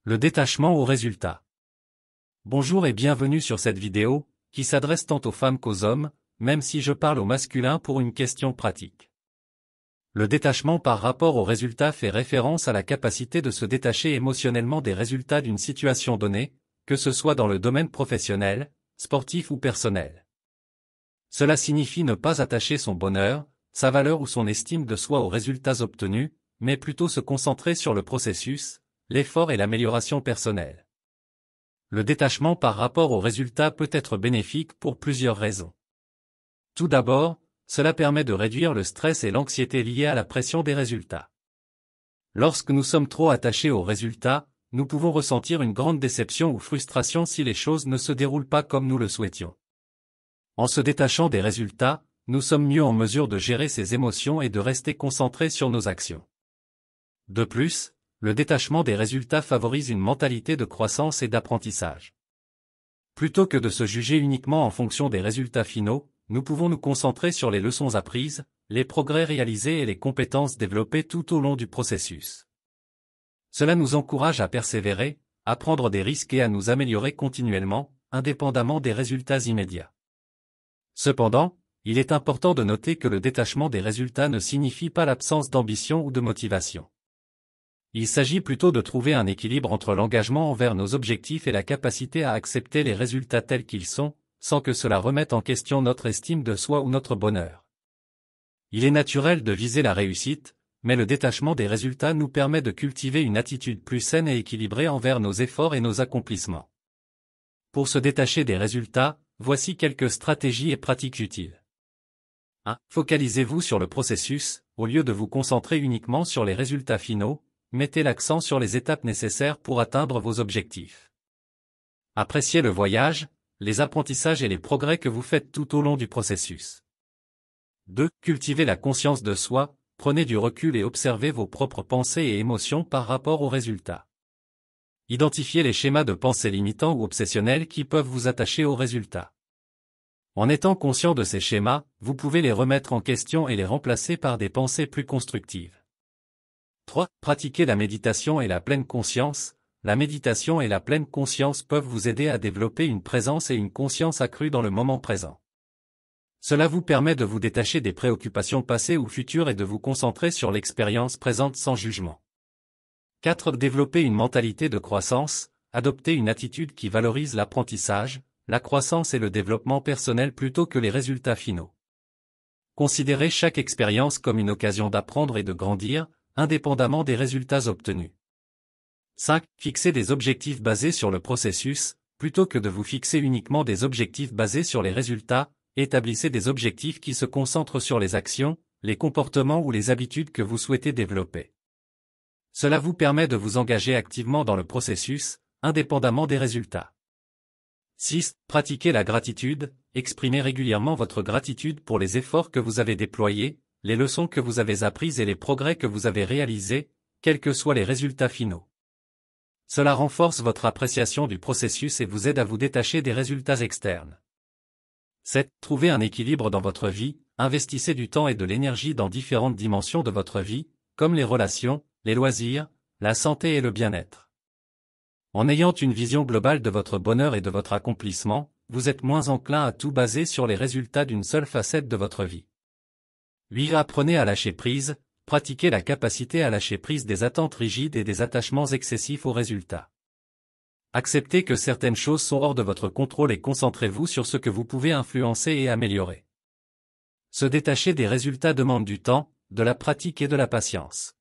Le détachement aux résultats. Bonjour et bienvenue sur cette vidéo, qui s'adresse tant aux femmes qu'aux hommes, même si je parle au masculin pour une question pratique. Le détachement par rapport aux résultats fait référence à la capacité de se détacher émotionnellement des résultats d'une situation donnée, que ce soit dans le domaine professionnel, sportif ou personnel. Cela signifie ne pas attacher son bonheur, sa valeur ou son estime de soi aux résultats obtenus, mais plutôt se concentrer sur le processus, l'effort et l'amélioration personnelle. Le détachement par rapport aux résultats peut être bénéfique pour plusieurs raisons. Tout d'abord, cela permet de réduire le stress et l'anxiété liés à la pression des résultats. Lorsque nous sommes trop attachés aux résultats, nous pouvons ressentir une grande déception ou frustration si les choses ne se déroulent pas comme nous le souhaitions. En se détachant des résultats, nous sommes mieux en mesure de gérer ces émotions et de rester concentrés sur nos actions. De plus, le détachement des résultats favorise une mentalité de croissance et d'apprentissage. Plutôt que de se juger uniquement en fonction des résultats finaux, nous pouvons nous concentrer sur les leçons apprises, les progrès réalisés et les compétences développées tout au long du processus. Cela nous encourage à persévérer, à prendre des risques et à nous améliorer continuellement, indépendamment des résultats immédiats. Cependant, il est important de noter que le détachement des résultats ne signifie pas l'absence d'ambition ou de motivation. Il s'agit plutôt de trouver un équilibre entre l'engagement envers nos objectifs et la capacité à accepter les résultats tels qu'ils sont, sans que cela remette en question notre estime de soi ou notre bonheur. Il est naturel de viser la réussite, mais le détachement des résultats nous permet de cultiver une attitude plus saine et équilibrée envers nos efforts et nos accomplissements. Pour se détacher des résultats, voici quelques stratégies et pratiques utiles. 1. Focalisez-vous sur le processus, au lieu de vous concentrer uniquement sur les résultats finaux. Mettez l'accent sur les étapes nécessaires pour atteindre vos objectifs. Appréciez le voyage, les apprentissages et les progrès que vous faites tout au long du processus. 2. Cultivez la conscience de soi, prenez du recul et observez vos propres pensées et émotions par rapport aux résultats. Identifiez les schémas de pensée limitants ou obsessionnels qui peuvent vous attacher aux résultats. En étant conscient de ces schémas, vous pouvez les remettre en question et les remplacer par des pensées plus constructives. 3. Pratiquez la méditation et la pleine conscience. La méditation et la pleine conscience peuvent vous aider à développer une présence et une conscience accrue dans le moment présent. Cela vous permet de vous détacher des préoccupations passées ou futures et de vous concentrer sur l'expérience présente sans jugement. 4. Développer une mentalité de croissance. Adoptez une attitude qui valorise l'apprentissage, la croissance et le développement personnel plutôt que les résultats finaux. Considérez chaque expérience comme une occasion d'apprendre et de grandir, indépendamment des résultats obtenus. 5. Fixez des objectifs basés sur le processus, plutôt que de vous fixer uniquement des objectifs basés sur les résultats, établissez des objectifs qui se concentrent sur les actions, les comportements ou les habitudes que vous souhaitez développer. Cela vous permet de vous engager activement dans le processus, indépendamment des résultats. 6. Pratiquez la gratitude, exprimez régulièrement votre gratitude pour les efforts que vous avez déployés, les leçons que vous avez apprises et les progrès que vous avez réalisés, quels que soient les résultats finaux. Cela renforce votre appréciation du processus et vous aide à vous détacher des résultats externes. 7. Trouvez un équilibre dans votre vie, investissez du temps et de l'énergie dans différentes dimensions de votre vie, comme les relations, les loisirs, la santé et le bien-être. En ayant une vision globale de votre bonheur et de votre accomplissement, vous êtes moins enclin à tout baser sur les résultats d'une seule facette de votre vie. 8. Apprenez à lâcher prise, pratiquez la capacité à lâcher prise des attentes rigides et des attachements excessifs aux résultats. Acceptez que certaines choses sont hors de votre contrôle et concentrez-vous sur ce que vous pouvez influencer et améliorer. Se détacher des résultats demande du temps, de la pratique et de la patience.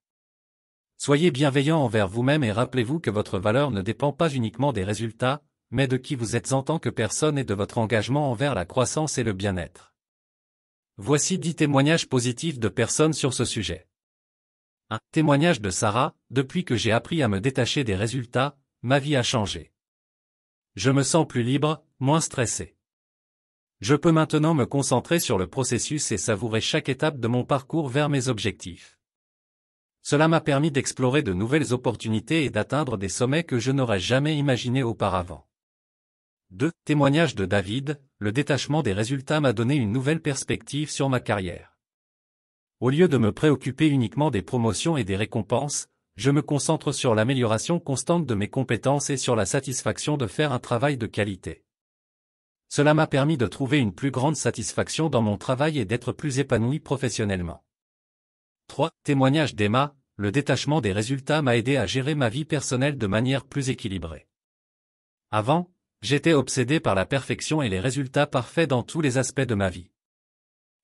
Soyez bienveillant envers vous-même et rappelez-vous que votre valeur ne dépend pas uniquement des résultats, mais de qui vous êtes en tant que personne et de votre engagement envers la croissance et le bien-être. Voici 10 témoignages positifs de personnes sur ce sujet. 1. Témoignage de Sarah. Depuis que j'ai appris à me détacher des résultats, ma vie a changé. Je me sens plus libre, moins stressé. Je peux maintenant me concentrer sur le processus et savourer chaque étape de mon parcours vers mes objectifs. Cela m'a permis d'explorer de nouvelles opportunités et d'atteindre des sommets que je n'aurais jamais imaginés auparavant. 2. Témoignage de David. Le détachement des résultats m'a donné une nouvelle perspective sur ma carrière. Au lieu de me préoccuper uniquement des promotions et des récompenses, je me concentre sur l'amélioration constante de mes compétences et sur la satisfaction de faire un travail de qualité. Cela m'a permis de trouver une plus grande satisfaction dans mon travail et d'être plus épanoui professionnellement. 3. Témoignage d'Emma, le détachement des résultats m'a aidé à gérer ma vie personnelle de manière plus équilibrée. Avant, j'étais obsédé par la perfection et les résultats parfaits dans tous les aspects de ma vie.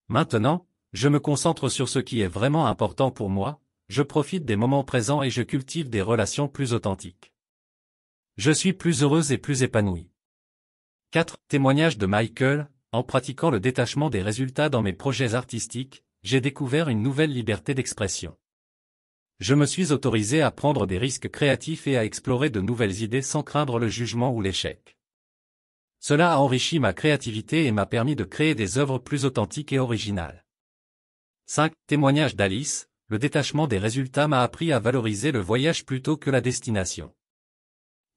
Maintenant, je me concentre sur ce qui est vraiment important pour moi, je profite des moments présents et je cultive des relations plus authentiques. Je suis plus heureuse et plus épanouie. 4. Témoignage de Michael, en pratiquant le détachement des résultats dans mes projets artistiques, j'ai découvert une nouvelle liberté d'expression. Je me suis autorisé à prendre des risques créatifs et à explorer de nouvelles idées sans craindre le jugement ou l'échec. Cela a enrichi ma créativité et m'a permis de créer des œuvres plus authentiques et originales. 5. Témoignage d'Alice, le détachement des résultats m'a appris à valoriser le voyage plutôt que la destination.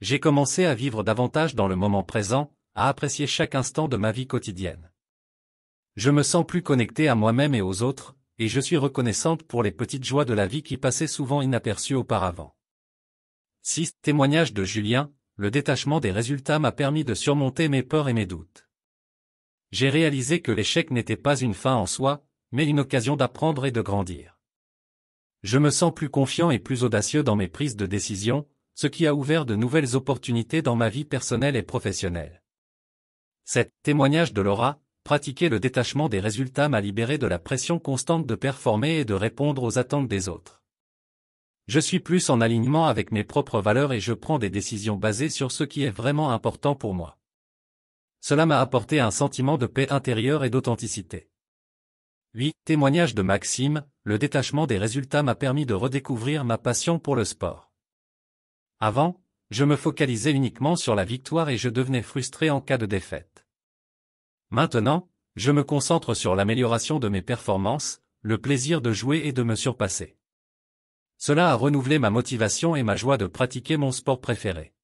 J'ai commencé à vivre davantage dans le moment présent, à apprécier chaque instant de ma vie quotidienne. Je me sens plus connecté à moi-même et aux autres, et je suis reconnaissante pour les petites joies de la vie qui passaient souvent inaperçues auparavant. 6. Témoignage de Julien, le détachement des résultats m'a permis de surmonter mes peurs et mes doutes. J'ai réalisé que l'échec n'était pas une fin en soi, mais une occasion d'apprendre et de grandir. Je me sens plus confiant et plus audacieux dans mes prises de décision, ce qui a ouvert de nouvelles opportunités dans ma vie personnelle et professionnelle. 7. Témoignage de Laura, pratiquer le détachement des résultats m'a libéré de la pression constante de performer et de répondre aux attentes des autres. Je suis plus en alignement avec mes propres valeurs et je prends des décisions basées sur ce qui est vraiment important pour moi. Cela m'a apporté un sentiment de paix intérieure et d'authenticité. 8. Témoignage de Maxime, le détachement des résultats m'a permis de redécouvrir ma passion pour le sport. Avant, je me focalisais uniquement sur la victoire et je devenais frustré en cas de défaite. Maintenant, je me concentre sur l'amélioration de mes performances, le plaisir de jouer et de me surpasser. Cela a renouvelé ma motivation et ma joie de pratiquer mon sport préféré.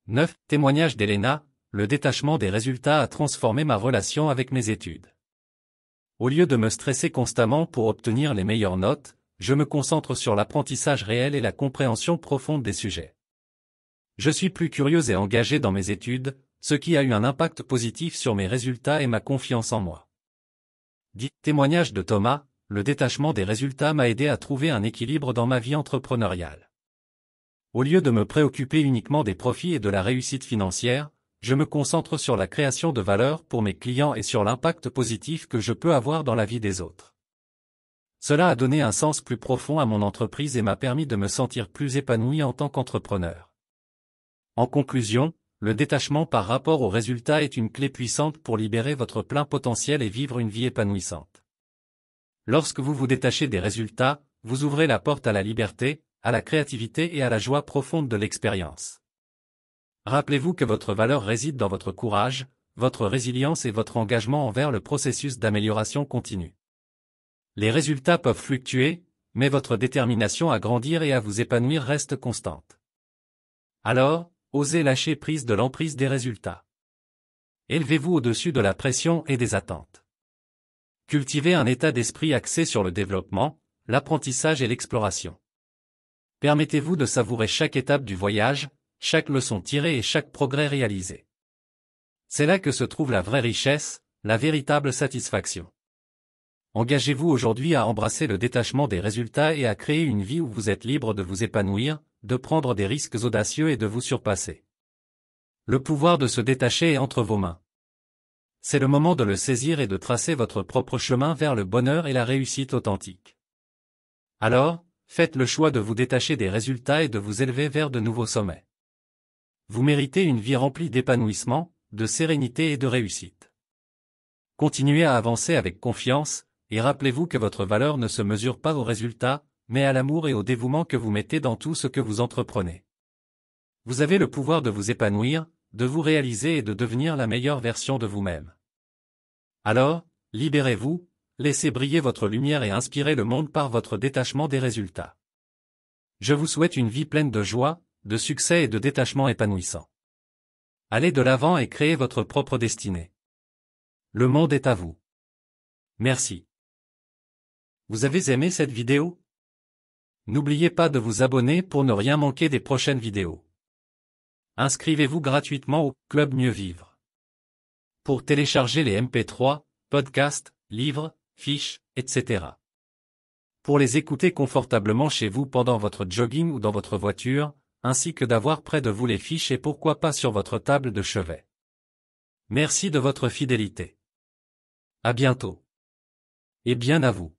9. Témoignage d'Elena, le détachement des résultats a transformé ma relation avec mes études. Au lieu de me stresser constamment pour obtenir les meilleures notes, je me concentre sur l'apprentissage réel et la compréhension profonde des sujets. Je suis plus curieux et engagé dans mes études, ce qui a eu un impact positif sur mes résultats et ma confiance en moi. 10. Témoignage de Thomas, le détachement des résultats m'a aidé à trouver un équilibre dans ma vie entrepreneuriale. Au lieu de me préoccuper uniquement des profits et de la réussite financière, je me concentre sur la création de valeur pour mes clients et sur l'impact positif que je peux avoir dans la vie des autres. Cela a donné un sens plus profond à mon entreprise et m'a permis de me sentir plus épanoui en tant qu'entrepreneur. En conclusion, le détachement par rapport aux résultats est une clé puissante pour libérer votre plein potentiel et vivre une vie épanouissante. Lorsque vous vous détachez des résultats, vous ouvrez la porte à la liberté, à la créativité et à la joie profonde de l'expérience. Rappelez-vous que votre valeur réside dans votre courage, votre résilience et votre engagement envers le processus d'amélioration continue. Les résultats peuvent fluctuer, mais votre détermination à grandir et à vous épanouir reste constante. Alors, osez lâcher prise de l'emprise des résultats. Élevez-vous au-dessus de la pression et des attentes. Cultivez un état d'esprit axé sur le développement, l'apprentissage et l'exploration. Permettez-vous de savourer chaque étape du voyage, chaque leçon tirée et chaque progrès réalisé. C'est là que se trouve la vraie richesse, la véritable satisfaction. Engagez-vous aujourd'hui à embrasser le détachement des résultats et à créer une vie où vous êtes libre de vous épanouir, de prendre des risques audacieux et de vous surpasser. Le pouvoir de se détacher est entre vos mains. C'est le moment de le saisir et de tracer votre propre chemin vers le bonheur et la réussite authentique. Alors, faites le choix de vous détacher des résultats et de vous élever vers de nouveaux sommets. Vous méritez une vie remplie d'épanouissement, de sérénité et de réussite. Continuez à avancer avec confiance, et rappelez-vous que votre valeur ne se mesure pas aux résultats, mais à l'amour et au dévouement que vous mettez dans tout ce que vous entreprenez. Vous avez le pouvoir de vous épanouir, de vous réaliser et de devenir la meilleure version de vous-même. Alors, libérez-vous, laissez briller votre lumière et inspirez le monde par votre détachement des résultats. Je vous souhaite une vie pleine de joie, de succès et de détachement épanouissant. Allez de l'avant et créez votre propre destinée. Le monde est à vous. Merci. Vous avez aimé cette vidéo? N'oubliez pas de vous abonner pour ne rien manquer des prochaines vidéos. Inscrivez-vous gratuitement au Club Mieux Vivre. Pour télécharger les MP3, podcasts, livres, fiches, etc. Pour les écouter confortablement chez vous pendant votre jogging ou dans votre voiture, ainsi que d'avoir près de vous les fiches et pourquoi pas sur votre table de chevet. Merci de votre fidélité. À bientôt. Et bien à vous.